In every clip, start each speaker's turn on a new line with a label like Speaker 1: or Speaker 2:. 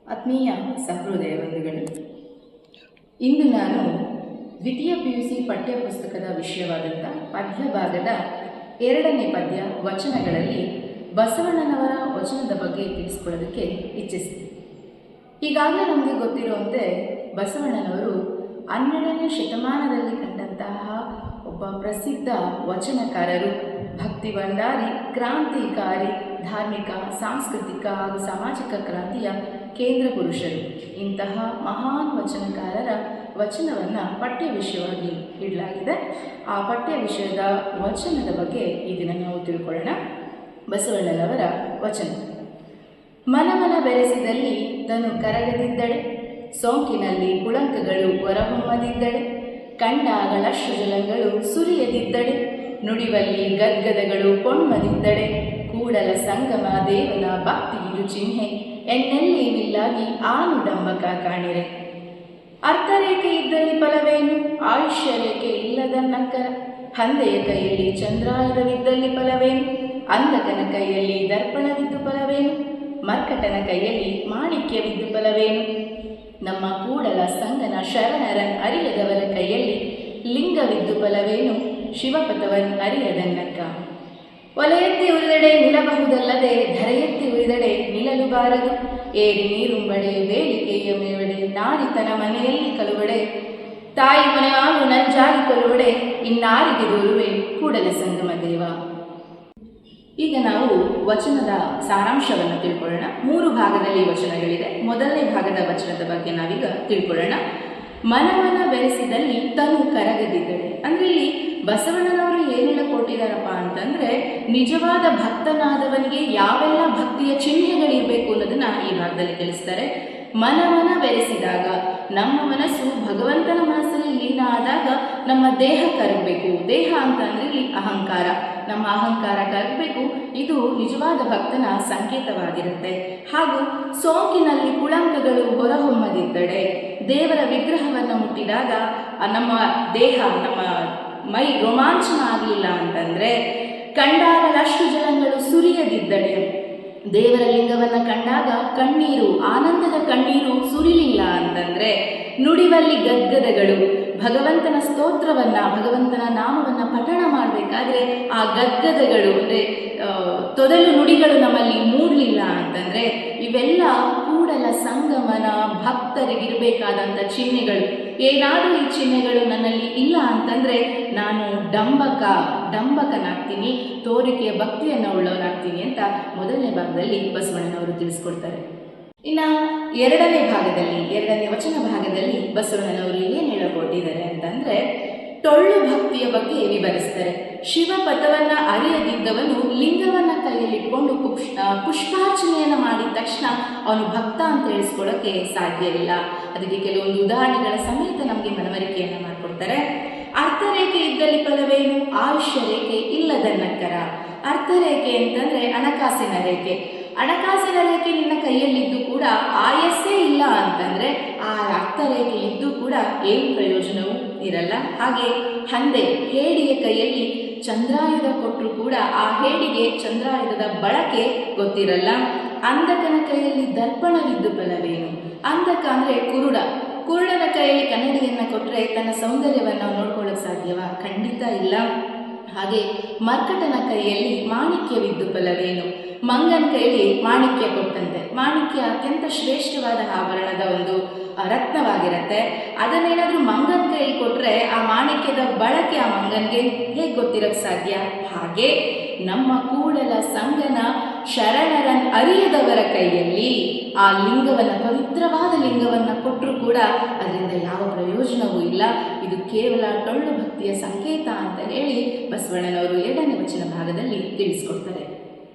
Speaker 1: ಆತ್ಮೀಯ ಸಹೃದಯ ಬಂಧುಗಳು, ಇಂದು ನಾನು ದ್ವಿತೀಯ PUC ಪಠ್ಯಪುಸ್ತಕದ ವಿಷಯವಾದಂಥ ಪದ್ಯಭಾಗದ 2ನೇ ಪದ್ಯ ವಚನಗಳಲ್ಲಿ ಬಸವಣ್ಣನವರ ವಚನದ ಬಗ್ಗೆ ತಿಳಿಸ್ಕೊಳ್ಳೋದಕ್ಕೆ ಇಚ್ಛಿಸ್ತೀನಿ. ಈಗಾಗಲೇ ನಮಗೆ ಗೊತ್ತಿರುವಂತೆ ಬಸವಣ್ಣನವರು 12ನೇ ಶತಮಾನದಲ್ಲಿ ಕಂಡಂತಹ ಒಬ್ಬ ಪ್ರಸಿದ್ಧ ವಚನಕಾರರು, ಭಕ್ತಿ ಭಂಡಾರಿ, ಕ್ರಾಂತಿಕಾರಿ, ಧಾರ್ಮಿಕ, ಸಾಂಸ್ಕೃತಿಕ ಹಾಗೂ ಸಾಮಾಜಿಕ ಕ್ರಾಂತಿಯ ಕೇಂದ್ರ ಪುರುಷರು. ಇಂತಹ ಮಹಾನ್ ವಚನಕಾರರ ವಚನವನ್ನು ಪಠ್ಯ ವಿಷಯವಾಗಿ ಇಡಲಾಗಿದೆ. ಆ ಪಠ್ಯ ವಿಷಯದ ವಚನದ ಬಗ್ಗೆ ಈ ದಿನ ನಾವು ತಿಳ್ಕೊಳ್ಳೋಣ. ಬಸವಣ್ಣನವರ ವಚನ: ಮನಮನ ಬೆರೆಸಿದಲ್ಲಿ ತನು ಕರಗದಿದ್ದಡೆ, ಸೋಂಕಿನಲ್ಲಿ ಪುಳಂಕಗಳು ಹೊರಹೊಮ್ಮದಿದ್ದಡೆ, ಕಂಡಾಗಳಷ್ಟು ಜಲಗಳು ಸುರಿಯದಿದ್ದಡೆ, ನುಡಿವಲ್ಲಿ ಗದ್ಗದಗಳು ಪೊಣ್ಮದಿದ್ದಡೆ, ಕೂಡಲ ಸಂಗಮ ದೇವನ ಭಕ್ತಿ ಇದು ಚಿಹ್ನೆ, ಎನ್ನೆಲ್ಲಿ ವಿಲ್ಲಾಗಿ ಆನುಡಂಬಕ ಕಾಣಿರೆ. ಅರ್ಥರೇಖೆ ಇದ್ದಲ್ಲಿ ಫಲವೇನು, ಆಯುಷ್ಯ ರೇಖೆ ಇಲ್ಲದ ನಕ್ಕರ, ಹಂದೆಯ ಕೈಯಲ್ಲಿ ಚಂದ್ರಾಯುಧವಿದ್ದಲ್ಲಿ ಫಲವೇನು, ಅಂಧಕನ ಕೈಯಲ್ಲಿ ದರ್ಪಣವಿದ್ದು ಫಲವೇನು, ಮರ್ಕಟನ ಕೈಯಲ್ಲಿ ಮಾಣಿಕ್ಯವಿದ್ದು ಫಲವೇನು, ನಮ್ಮ ಕೂಡಲ ಸಂಗನ ಶರಣರನ್ ಅರಿಯದವರ ಕೈಯಲ್ಲಿ ಲಿಂಗವಿದ್ದು ಫಲವೇನು, ಶಿವಪಥವನ್ ಅರಿಯದನ್ನಕ್ಕ. ಒಲೆಯೆತ್ತಿ ಉರಿದಡೆ ನಿಲ್ಲಬಹುದಲ್ಲದೆ, ಧರೆಯೆತ್ತಿ ಉರಿದಡೆ ನಿಲ್ಲಲು ಬಾರದು, ಏರಿ ನೀರುಂಬಡೆ ಬೇಲಿಕೆಯ ಮೇವಡೆ, ನಾರಿತನ ಮನೆಯಲ್ಲಿ ಕಲುವಡೆ, ತಾಯಿ ಮನೆಯಾಗು ನಂಜಾಗಿ ಕೊಲುವಡೆ, ಇನ್ನಾರಿಗೆ ದೂರುವೆ ಕೂಡಲ ಸಂಗಮ ದೇವ. ಈಗ ನಾವು ವಚನದ ಸಾರಾಂಶವನ್ನು ತಿಳ್ಕೊಳ್ಳೋಣ. 3 ಭಾಗದಲ್ಲಿ ವಚನಗಳಿದೆ. ಮೊದಲನೇ ಭಾಗದ ವಚನದ ಬಗ್ಗೆ ನಾವೀಗ ತಿಳ್ಕೊಳ್ಳೋಣ. ಮನಮನ ಬೆರೆಸಿದಲ್ಲಿ ತನು ಕರಗದಿದ್ದಡೆ. ಅಂದರೆ ಇಲ್ಲಿ ಬಸವಣ್ಣನವರು ಏನೆಲ್ಲ ಕೊಟ್ಟಿದ್ದಾರಪ್ಪ ಅಂತಂದರೆ, ನಿಜವಾದ ಭಕ್ತನಾದವನಿಗೆ ಯಾವೆಲ್ಲ ಭಕ್ತಿಯ ಚಿಹ್ನೆಗಳಿರಬೇಕು ಅನ್ನೋದನ್ನು ಈ ಭಾಗದಲ್ಲಿ ತಿಳಿಸ್ತಾರೆ. ಮನಮನ ಬೆರೆಸಿದಾಗ ನಮ್ಮ ಮನಸ್ಸು ಭಗವಂತನ ಮನಸ್ಸಲ್ಲಿ ಲೀನ ಆದಾಗ ನಮ್ಮ ದೇಹ ಕರಗಬೇಕು. ದೇಹ ಅಂತ ಅಂದರೆ ಇಲ್ಲಿ ಅಹಂಕಾರ, ನಮ್ಮ ಅಹಂಕಾರ ಕರಗಬೇಕು. ಇದು ನಿಜವಾದ ಭಕ್ತನ ಸಂಕೇತವಾಗಿರುತ್ತೆ. ಹಾಗೂ ಸೋಂಕಿನಲ್ಲಿ ಪುಳಂಕಗಳು ಹೊರಹೊಮ್ಮದಿದ್ದಡೆ, ದೇವರ ವಿಗ್ರಹವನ್ನು ಮುಟ್ಟಿದಾಗ ನಮ್ಮ ದೇಹ, ನಮ್ಮ ಮೈ ರೋಮಾಂಚನ ಆಗಲಿಲ್ಲ ಅಂತಂದರೆ, ಕಂಡಾಗಲಷ್ಟು ಜಲಗಳು ಸುರಿಯದಿದ್ದಡೆ, ದೇವರ ಲಿಂಗವನ್ನು ಕಂಡಾಗ ಕಣ್ಣೀರು, ಆನಂದದ ಕಣ್ಣೀರು ಸುರಿಲಿಲ್ಲ ಅಂತಂದರೆ, ನುಡಿವಲ್ಲಿ ಗದ್ಗದಗಳು, ಭಗವಂತನ ಸ್ತೋತ್ರವನ್ನು, ಭಗವಂತನ ನಾಮವನ್ನು ಪಠಣ ಮಾಡಬೇಕಾದ್ರೆ ಆ ಗದ್ಗದಗಳು ಅಂದರೆ ತೊದಲು ನುಡಿಗಳು ನಮ್ಮಲ್ಲಿ ಮೂಡಲಿಲ್ಲ ಅಂತಂದರೆ, ಇವೆಲ್ಲ ಕೂಡಲ ಸಂಗಮನ ಭಕ್ತರಿಗಿರಬೇಕಾದಂಥ ಚಿಹ್ನೆಗಳು. ಏನಾದರೂ ಈ ಚಿಹ್ನೆಗಳು ನನ್ನಲ್ಲಿ ಇಲ್ಲ ಅಂತಂದರೆ ನಾನು ಡಂಬಕನಾಗ್ತೀನಿ, ತೋರಿಕೆಯ ಭಕ್ತಿಯನ್ನು ಉಳ್ಳವನಾಗ್ತೀನಿ ಅಂತ ಮೊದಲನೇ ಭಾಗದಲ್ಲಿ ಬಸವಣ್ಣನವರು ತಿಳಿಸ್ಕೊಡ್ತಾರೆ. ಇನ್ನು 2ನೇ ಭಾಗದಲ್ಲಿ, 2ನೇ ವಚನ ಭಾಗದಲ್ಲಿ ಬಸವಣ್ಣನವರು ಏನು ಹೇಳಿಕೊಟ್ಟಿದ್ದಾರೆ ಅಂತಂದರೆ, ಟೊಳ್ಳು ಭಕ್ತಿಯ ಬಗ್ಗೆ ವಿವರಿಸ್ತಾರೆ. ಶಿವಪಥವನ್ನು ಅರಿಯದಿದ್ದವನು ಲಿಂಗವನ್ನು ಕೈಯಲ್ಲಿಟ್ಕೊಂಡು ಪುಷ್ಪಾರ್ಚನೆಯನ್ನು ಮಾಡಿದ ತಕ್ಷಣ ಅವನು ಭಕ್ತ ಅಂತ ಹೇಳಿಸ್ಕೊಳ್ಳೋಕ್ಕೆ ಸಾಧ್ಯವಿಲ್ಲ. ಅದಕ್ಕೆ ಕೆಲವೊಂದು ಉದಾಹರಣೆಗಳ ಸಮೇತ ನಮಗೆ ಮನವರಿಕೆಯನ್ನು ಮಾಡಿಕೊಡ್ತಾರೆ. ಅರ್ಥರೇಖೆ ಇದ್ದಲ್ಲಿ ಫಲವೇನು, ಆಯುಷ್ಯ ರೇಖೆ ಇಲ್ಲದನ್ನಕ್ಕರ. ಅರ್ಥರೇಖೆ ಅಂತಂದರೆ ಹಣಕಾಸಿನ ರೇಖೆ. ಹಣಕಾಸಿನ ರೇಖೆ ನಿನ್ನ ಕೈಯಲ್ಲಿದ್ದು ಕೂಡ ಆಯಸ್ಸೇ ಇಲ್ಲ ಅಂತಂದರೆ ಆ ಅರ್ಥರೇಖೆ ಇದ್ದು ಕೂಡ ಏನು ಪ್ರಯೋಜನವೂ ಇರಲ್ಲ. ಹಾಗೆ ಹೇಡಿಯ ಕೈಯಲ್ಲಿ ಚಂದ್ರಾಯುಧ ಕೊಟ್ಟರು ಕೂಡ ಆ ಹೇಡಿಗೆ ಚಂದ್ರಾಯುಧದ ಬಳಕೆ ಗೊತ್ತಿರಲ್ಲ. ಅಂಧಕನ ಕೈಯಲ್ಲಿ ದರ್ಪಣವಿದ್ದು ಫಲವೇನು. ಅಂಧಕ ಅಂದರೆ ಕುರುಡನ ಕೈಯಲ್ಲಿ ಕನ್ನಡಿಯನ್ನು ಕೊಟ್ಟರೆ ತನ್ನ ಸೌಂದರ್ಯವನ್ನು ನೋಡ್ಕೊಳ್ಳೋಕೆ ಸಾಧ್ಯವಾ? ಖಂಡಿತ ಇಲ್ಲ. ಹಾಗೆ ಮರ್ಕಟನ ಕೈಯಲ್ಲಿ ಮಾಣಿಕ್ಯವಿದ್ದು ಫಲವೇನು. ಮಂಗನ ಕೈಯಲ್ಲಿ ಮಾಣಿಕ್ಯ ಕೊಟ್ಟಂತೆ. ಮಾಣಿಕ್ಯ ಅತ್ಯಂತ ಶ್ರೇಷ್ಠವಾದ ಆಭರಣದ ಒಂದು ರತ್ನವಾಗಿರುತ್ತೆ. ಅದನ್ನೇನಾದರೂ ಮಂಗನ ಕೈಯಲ್ಲಿ ಕೊಟ್ಟರೆ ಆ ಮಾಣಿಕ್ಯದ ಬಳಕೆ ಆ ಮಂಗನಿಗೆ ಹೇಗೆ ಗೊತ್ತಿರೋಕ್ಕೆ ಸಾಧ್ಯ? ಹಾಗೆ ನಮ್ಮ ಕೂಡಲ ಸಂಗನ ಶರಣರನ್ ಅರಿಯದವರ ಕೈಯಲ್ಲಿ ಆ ಲಿಂಗವನ್ನು, ಪವಿತ್ರವಾದ ಲಿಂಗವನ್ನು ಕೊಟ್ಟರೂ ಕೂಡ ಅದರಿಂದ ಯಾವ ಪ್ರಯೋಜನವೂ ಇಲ್ಲ. ಇದು ಕೇವಲ ಟೊಳ್ಳು ಭಕ್ತಿಯ ಸಂಕೇತ ಅಂತ ಹೇಳಿ ಬಸವಣ್ಣನವರು 2ನೇ ವಚನ ಭಾಗದಲ್ಲಿ ತಿಳಿಸ್ಕೊಡ್ತಾರೆ.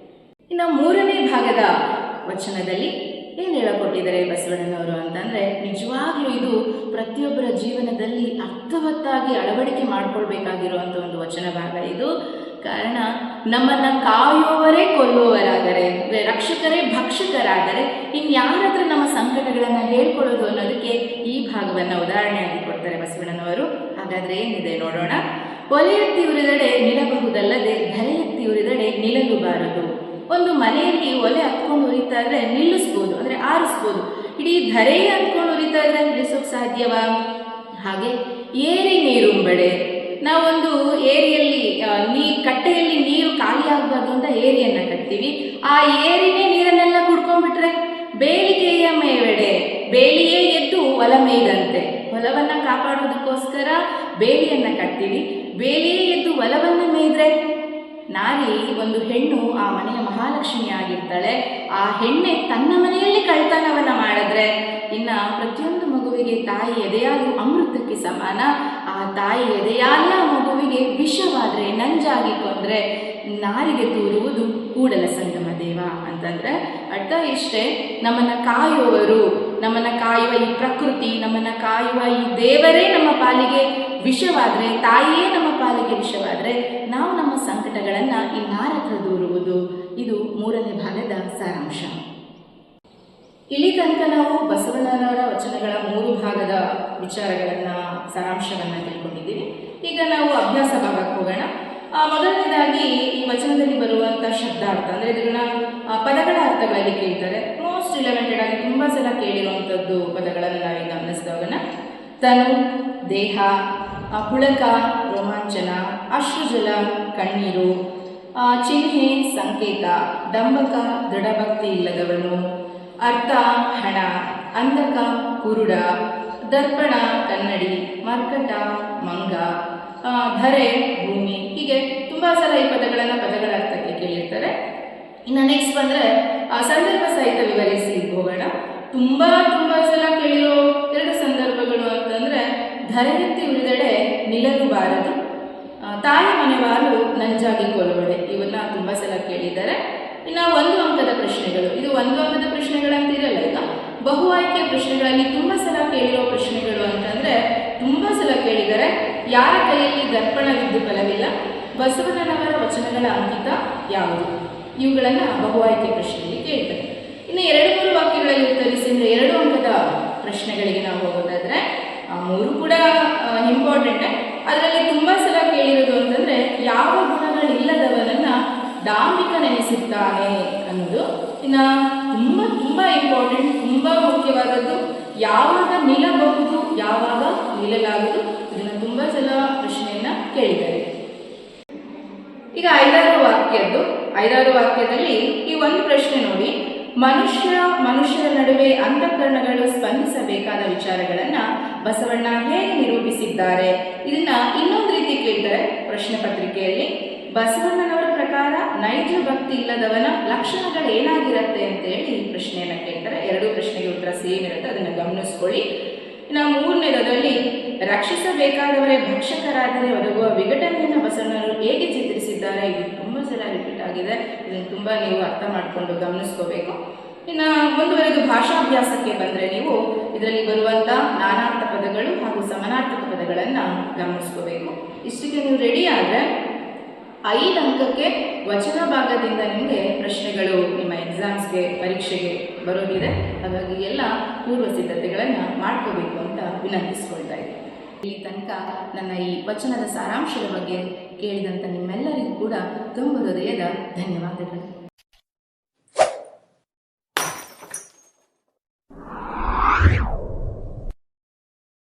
Speaker 1: ಇನ್ನು 3ನೇ ಭಾಗದ ವಚನದಲ್ಲಿ ಏನು ಹೇಳಿಕೊಟ್ಟಿದ್ದಾರೆ ಬಸವಣ್ಣನವರು ಅಂತಂದರೆ, ನಿಜವಾಗ್ಲೂ ಇದು ಪ್ರತಿಯೊಬ್ಬರ ಜೀವನದಲ್ಲಿ ಅರ್ಥವತ್ತಾಗಿ ಅಳವಡಿಕೆ ಮಾಡಿಕೊಳ್ಬೇಕಾಗಿರುವಂಥ ಒಂದು ವಚನ ಭಾಗ ಇದು. ಕಾರಣ, ನಮ್ಮನ್ನು ಕಾಯುವವರೇ ಕೊಲ್ಲುವವರಾದರೆ, ರಕ್ಷಕರೇ ಭಕ್ಷಕರಾದರೆ ಇನ್ಯಾರ ಹತ್ರ ನಮ್ಮ ಸಂಕಟಗಳನ್ನು ಹೇಳ್ಕೊಳ್ಳೋದು ಅನ್ನೋದಕ್ಕೆ ಈ ಭಾಗವನ್ನು ಉದಾಹರಣೆಯಾಗಿ ಕೊಡ್ತಾರೆ ಬಸವಣ್ಣನವರು. ಹಾಗಾದರೆ ಏನಿದೆ ನೋಡೋಣ. ಒಲೆಯೆತ್ತಿ ಉರಿದಡೆ ನಿಲ್ಲಬಹುದಲ್ಲದೆ, ಧರೆಯೆತ್ತಿ ಉರಿದಡೆ ನಿಲ್ಲಲು ಬಾರದು. ಒಂದು ಮನೆಯಲ್ಲಿ ಒಲೆ ಹತ್ಕೊಂಡು ಉರಿತಾ ಇದ್ರೆ ನಿಲ್ಲಿಸ್ಬೋದು, ಅಂದರೆ ಆರಿಸ್ಬೋದು. ಇಡೀ ಧರೆ ಅಂದ್ಕೊಂಡು ಉರಿತಾ ಇದ್ರೆ ನಿಲ್ಲಿಸೋಕೆ ಸಾಧ್ಯವಾ? ಹಾಗೆ ಏರಿ ನೀರುಂಬಡೆ, ನಾವೊಂದು ಏರಿಯಲ್ಲಿ ಕಟ್ಟೆಯಲ್ಲಿ ನೀರು ಖಾಲಿ ಆಗಬಾರ್ದು ಅಂತ ಏರಿಯನ್ನು ಕಟ್ತೀವಿ. ಆ ಏರಿನೇ ನೀರನ್ನೆಲ್ಲ ಕುಡ್ಕೊಂಡ್ಬಿಟ್ರೆ ಬೇಲಿಗೆಯ ಮೇವೆಡೆ, ಬೇಲಿಯೇ ಎದ್ದು ಹೊಲ ಮೇಯ್ದಂತೆ. ಹೊಲವನ್ನು ಕಾಪಾಡೋದಕ್ಕೋಸ್ಕರ ಬೇಲಿಯನ್ನು ಕಟ್ತೀವಿ. ಬೇಲಿಯೇ ಎದ್ದು ಹೊಲವನ್ನು ಮೇಯ್ದ್ರೆ ನಾರಿ, ಒಂದು ಹೆಣ್ಣು ಆ ಮನೆಯ ಮಹಾಲಕ್ಷ್ಮಿ ಆಗಿರ್ತಾಳೆ. ಆ ಹೆಣ್ಣೆ ತನ್ನ ಮನೆಯಲ್ಲಿ ಕಳ್ತನವನ್ನು ಮಾಡಿದ್ರೆ ಇನ್ನು ಪ್ರತಿಯೊಂದು ಮಗುವಿಗೆ ತಾಯಿ ಎದೆಯಾಗಿ ಅಮೃತಕ್ಕೆ ಸಮಾನ. ಆ ತಾಯಿ ಎದೆಯಾಗಿ ಆ ಮಗುವಿಗೆ ವಿಷವಾದರೆ, ನಂಜಾಗಿ ಕೊಂದರೆ ನಾರಿಗೆ ತೂರುವುದು ಕೂಡಲ ಸಂಗಮ ದೇವ ಅಂತಂದರೆ ಅರ್ಥ ಇಷ್ಟೇ. ನಮ್ಮನ್ನು ಕಾಯುವವರು, ನಮ್ಮನ್ನು ಕಾಯುವ ಈ ಪ್ರಕೃತಿ, ನಮ್ಮನ್ನು ಕಾಯುವ ಈ ದೇವರೇ ನಮ್ಮ ಪಾಲಿಗೆ ವಿಷವಾದರೆ, ತಾಯಿಯೇ ನಮ್ಮ ಪಾಲಿಗೆ ವಿಷವಾದರೆ ನಾವು ನಮ್ಮ ಸಂಕಟಗಳನ್ನು ಈ ನಾರತ್ರ ದೂರುವುದು. ಇದು 3ನೇ ಭಾಗದ ಸಾರಾಂಶ. ಇಲ್ಲಿ ತನಕ ನಾವು ಬಸವಣ್ಣನವರ ವಚನಗಳ 3 ಭಾಗದ ವಿಚಾರಗಳನ್ನು, ಸಾರಾಂಶವನ್ನು ತಿಳ್ಕೊಂಡಿದ್ದೀವಿ. ಈಗ ನಾವು ಅಭ್ಯಾಸ ಭಾಗಕ್ಕೆ ಹೋಗೋಣ. ಮೊದಲನೇದಾಗಿ ಈ ವಚನದಲ್ಲಿ ಬರುವಂಥ ಶಬ್ದಾರ್ಥ, ಅಂದರೆ ಇದನ್ನ ಪದಗಳ ಅರ್ಥಗಳಲ್ಲಿ ಕೇಳ್ತಾರೆ. ಮೋಸ್ಟ್ ರಿಲೆವೆಂಟೆಡ್ ಆಗಿ ತುಂಬ ಸಲ ಕೇಳಿರುವಂಥದ್ದು ಪದಗಳನ್ನು ನಾವೀಗ ಗಮನಿಸ್ತಾ ಹೋಗೋಣ. ತನು, ದೇಹ, ಪುಳಕ, ರೋಮಾಂಚನ, ಅಶ್ರುಜಲ, ಕಣ್ಣೀರು, ಚಿಹ್ನೆ, ಸಂಕೇತ, ಡಂಬಕ, ದೃಢಭಕ್ತಿ ಇಲ್ಲದವನು, ಅರ್ಥ, ಹಣ, ಅಂಧಕ, ಕುರುಡ, ದರ್ಪಣ, ಕನ್ನಡಿ, ಮರ್ಕಟ, ಮಂಗ, ಧರೆ, ಭೂಮಿ. ಹೀಗೆ ತುಂಬ ಸಲ ಈ ಪದಗಳ ಅರ್ಥಕ್ಕೆ ಕೇಳಿರ್ತಾರೆ. ಇನ್ನು ನೆಕ್ಸ್ಟ್ ಬಂದರೆ ಸಂದರ್ಭ ಸಹಿತ ವಿವರಿಸಿ ಹೋಗೋಣ. ತುಂಬ ಸಲ ಕೇಳಿರೋ 2 ಸಂದರ್ಭಗಳು ಅಂತಂದರೆ ಧರೆ ಎತ್ತಿ ಉಳಿದೆಡೆ ನಿಲ್ಲಲು ಬಾರದು, ತಾಯಿ ಮನೆವಾಲು ನಂಜಾಗಿ ಕೊಲುವಡೆ. ಇವನ್ನ ತುಂಬ ಸಲ ಕೇಳಿದ್ದಾರೆ. ಇನ್ನು 1 ಅಂಕದ ಪ್ರಶ್ನೆಗಳು, ಇದು 1 ಅಂಕದ ಪ್ರಶ್ನೆಗಳಂತ ಇರಲ್ಲ. ಈಗ ಬಹು ಆಯ್ಕೆಯ ಪ್ರಶ್ನೆಗಳಲ್ಲಿ ತುಂಬ ಸಲ ಕೇಳಿರೋ ಪ್ರಶ್ನೆಗಳು ಅಂತಂದರೆ ತುಂಬ ಸಲ ಕೇಳಿದ್ದಾರೆ. ಯಾರ ಕೈಯಲ್ಲಿ ದರ್ಪಣವಿದ್ದು ಫಲವಿಲ್ಲ, ಬಸವಣ್ಣನವರ ವಚನಗಳ ಅಂಕಿತ ಯಾವುದು? ಇವುಗಳನ್ನು ಬಹು ಆಯ್ಕೆ ಪ್ರಶ್ನೆಯಲ್ಲಿ ಕೇಳ್ತಾರೆ. ಇನ್ನು 2-3 ವಾಕ್ಯಗಳಲ್ಲಿ ಉತ್ತರಿಸಿ ಅಂದರೆ 2 ಅಂಕದ ಪ್ರಶ್ನೆಗಳಿಗೆ ನಾವು ಹೋಗೋದಾದರೆ 3 ಕೂಡ ಇಂಪಾರ್ಟೆಂಟೇ. ಅದರಲ್ಲಿ ತುಂಬ ಸಲ ಕೇಳಿರೋದು ಅಂತಂದರೆ ಯಾವ ಗುಣಗಳಿಲ್ಲದವನನ್ನು ಡಾಂಬಿಕ ನೆನೆಸುತ್ತಾನೆ ಅನ್ನೋದು. ಇನ್ನು ತುಂಬ ಇಂಪಾರ್ಟೆಂಟ್, ತುಂಬ ಮುಖ್ಯವಾದದ್ದು ಯಾವಾಗ ನಿಲ್ಲಬಹುದು, ಯಾವಾಗ ನಿಲ್ಲಲಾಗದು. ಇದನ್ನು ತುಂಬ ಸಲ ಪ್ರಶ್ನೆಯನ್ನು ಕೇಳಿದ್ದಾರೆ. ಈಗ 5 ವಾಕ್ಯದಲ್ಲಿ ಈ ಒಂದು ಪ್ರಶ್ನೆ ನೋಡಿ. ಮನುಷ್ಯರ ನಡುವೆ ಅಂತಃಕರಣಗಳು ಸ್ಪಂದಿಸಬೇಕಾದ ವಿಚಾರಗಳನ್ನು ಬಸವಣ್ಣ ಹೇಗೆ ನಿರೂಪಿಸಿದ್ದಾರೆ? ಇದನ್ನ ಇನ್ನೊಂದು ರೀತಿ ಕೇಳ್ತಾರೆ ಪ್ರಶ್ನೆ ಪತ್ರಿಕೆಯಲ್ಲಿ. ಬಸವಣ್ಣನವರ ಪ್ರಕಾರ ನೈಜ ಭಕ್ತಿ ಇಲ್ಲದವನ ಲಕ್ಷಣಗಳು ಏನಾಗಿರುತ್ತೆ ಅಂತೇಳಿ ಪ್ರಶ್ನೆಯನ್ನು ಕೇಳ್ತಾರೆ. 2 ಪ್ರಶ್ನೆಗೆ ಉತ್ತರ ಸೇಮ್ ಇರುತ್ತೆ, ಅದನ್ನು ಗಮನಿಸ್ಕೊಳ್ಳಿ. ಇನ್ನು 3ನೇದರಲ್ಲಿ ರಕ್ಷಿಸಬೇಕಾದವರೇ ಭಕ್ಷಕರಾದರೆ ಒದಗುವ ವಿಘಟನೆಯನ್ನು ಬಸವಣ್ಣನವರು ಹೇಗೆ ಚಿತ್ರಿಸಿದ್ದಾರೆ? ಇದು ತುಂಬ ಸಲ ರಿಪೀಟ್ ಆಗಿದೆ. ಇದನ್ನು ತುಂಬ ನೀವು ಅರ್ಥ ಮಾಡಿಕೊಂಡು ಗಮನಿಸ್ಕೋಬೇಕು. ಇನ್ನು ಮುಂದುವರೆದು ಭಾಷಾಭ್ಯಾಸಕ್ಕೆ ಬಂದರೆ ನೀವು ಇದರಲ್ಲಿ ಬರುವಂಥ ನಾನಾರ್ಥ ಪದಗಳು ಹಾಗೂ ಸಮಾನಾರ್ಥಕ ಪದಗಳನ್ನು ಗಮನಿಸ್ಕೋಬೇಕು. ಇಷ್ಟಕ್ಕೆ ನೀವು ರೆಡಿ ಆದರೆ 5 ಅಂಕಕ್ಕೆ ವಚನ ಭಾಗದಿಂದ ನಿಮಗೆ ಪ್ರಶ್ನೆಗಳು ನಿಮ್ಮ ಎಕ್ಸಾಮ್ಸ್ಗೆ, ಪರೀಕ್ಷೆಗೆ ಬರೋದಿದೆ. ಹಾಗಾಗಿ ಎಲ್ಲ ಪೂರ್ವ ಸಿದ್ಧತೆಗಳನ್ನು ಮಾಡ್ಕೋಬೇಕು ಅಂತ ವಿನಂತಿಸ್ಕೊಳ್ತಾ ಇದ್ದೀನಿ. ಇಲ್ಲಿ ತನಕ ನನ್ನ ಈ ವಚನದ ಸಾರಾಂಶದ ಬಗ್ಗೆ ಕೇಳಿದಂಥ ನಿಮ್ಮೆಲ್ಲರಿಗೂ ಕೂಡ ತುಂಬ ಹೃದಯದ ಧನ್ಯವಾದಗಳು.